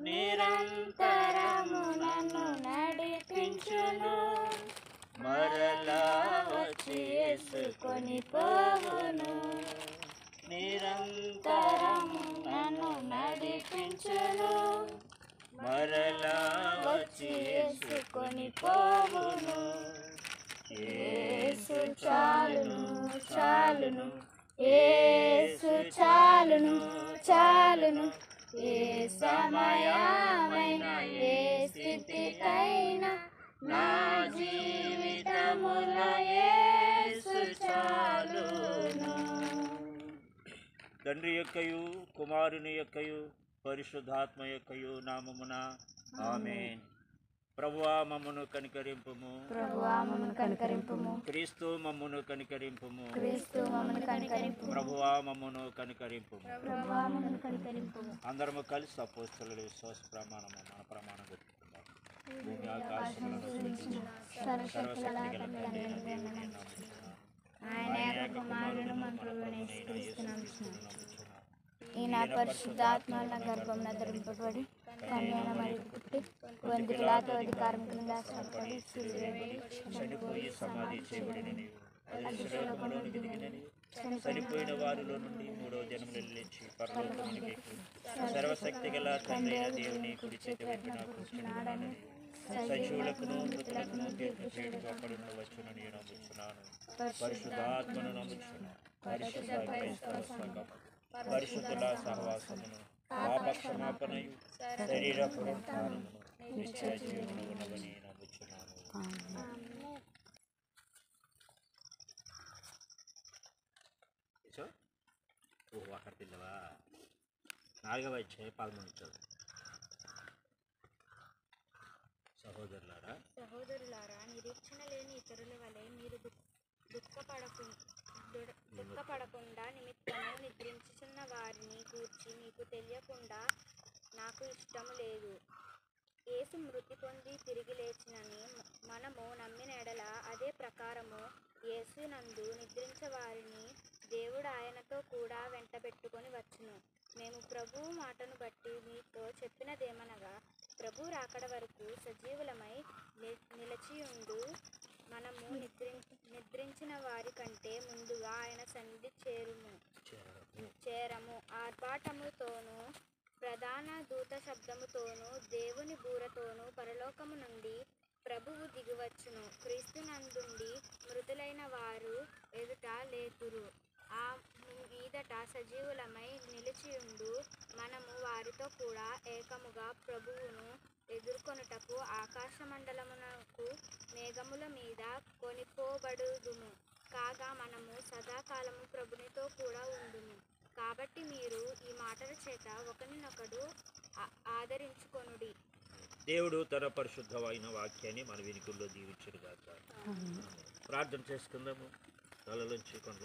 నిరంతరము నన్ను నడిపించును. మరలా వచ్చి యేసుకొని పోవును. నిరంతరము నన్ను నడిపించును. మరలా వచ్చి యేసుకొని పోవును. యేసు చాలును చాలును, యేసు చాలును చాలును. ఏ సమయమైనా ఏ స్థితికైనా నా జీవితముల యేసు చాలును. తండ్రి యొక్కయు కుమారుని యొక్కయు పరిశుద్ధాత్మ యొక్కయు నామమున ఆమేన్. ప్రభువా మమ్మను కనికరింపుము. ప్రభువా మమ్మను కనికరింపుము. క్రీస్తు మమ్మను కనికరింపుము. క్రీస్తు మమ్మను కనికరింపుము. ప్రభువా మమ్మను కనికరింపుము. ప్రభువా మమ్మను కనికరింపుము. అందరము కలిసి అపోస్తలుల విశ్వాస ప్రమాణము మన ప్రమాణం పెట్టుకుందాం. భూమి ఆకాశములను సృజించిన సర్వశక్తి గల తండ్రి అయిన దేవుని నమ్ముచున్నాను. ఆయన యొక్క కుమారుడు మన ప్రభువైన యేసుక్రీస్తును నమ్ముచున్నాను. ఈయన పరిశుద్ధాత్మల గర్భమున ధరింపబడి కన్యన మరియు పుట్టి వంటి పిలాతు అధికారం కింద శ్రమపడి సిలువవేయబడి చనిపోయి సమాధి చేయబడిన నీవు అదృశ్యలోకములోనికి దిగినని చనిపోయిన వారిలో నుండి మూడో జన్మలు లేచి పరలోకమునికి ఎక్కి సర్వశక్తి గల తండ్రి అయిన దేవుని కుడి చేతి వైపున కూర్చున్నాడని సజీవులకును మృతులకును తీర్పు చేయడం అక్కడి నుండి వచ్చునని నేను నమ్ముచున్నాను. పరిశుద్ధాత్మను నమ్ముచున్నాను. పరిశుద్ధ క్రైస్తవ సంఘం, పరిశుద్ధుల సహవాసమును, పాపక్షమాపణయు, శరీర పునరుత్థానమును, నిత్య జీవమును ఉన్నదని నమ్ముచున్నాను. అక్కడ పిల్లవా 4వ అధ్యాయం 11 సహోదరులారా, నిరీక్షణ లేని ఇతరుల వలె మీరు దుఃఖపడకుండా నిమిత్తము నిద్రించుచున్న వారిని గూర్చి మీకు తెలియకుండా నాకు ఇష్టము లేదు. యేసు మృతి పొంది తిరిగి లేచినని మనము నమ్మిన ఎడల అదే ప్రకారము యేసునందు నిద్రించే వారిని దేవుడు ఆయనతో కూడా వెంటబెట్టుకొని వచ్చును. మేము ప్రభువు మాటను బట్టి మీతో చెప్పినదేమనగా, ప్రభు రాకడ వరకు సజీవులమై నిలిచియుండు మనము నిద్రించిన వారి కంటే ముందుగా ఆయన సన్నిధి చేరము. ఆర్భాటముతోనూ ప్రధాన దూత శబ్దముతోనూ దేవుని బూరతోనూ పరలోకము నుండి ప్రభువు దిగివచ్చును. క్రీస్తునందుండి మృతులైన వారు ఎదుట లేతురు. ఆ మీదట సజీవులమై నిలిచియుండు మనము వారితో కూడా ఏకముగా ప్రభువును ఎదుర్కొనుటకు ఆకాశమండలమునకు మేఘముల మీద కొనిపోబడుదుము. కాగా మనము సదాకాలము ప్రభునితో కూడా ఉందుము. కాబట్టి మీరు ఈ మాటల చేత ఒకరినొకడు ఆదరించుకొనుడి. దేవుడు తన పరిశుద్ధమైన వాక్యాన్ని మన వినికుల్లో దీవించుగాక. ప్రార్థన చేసుకుందాము. తలలోంచి కొండ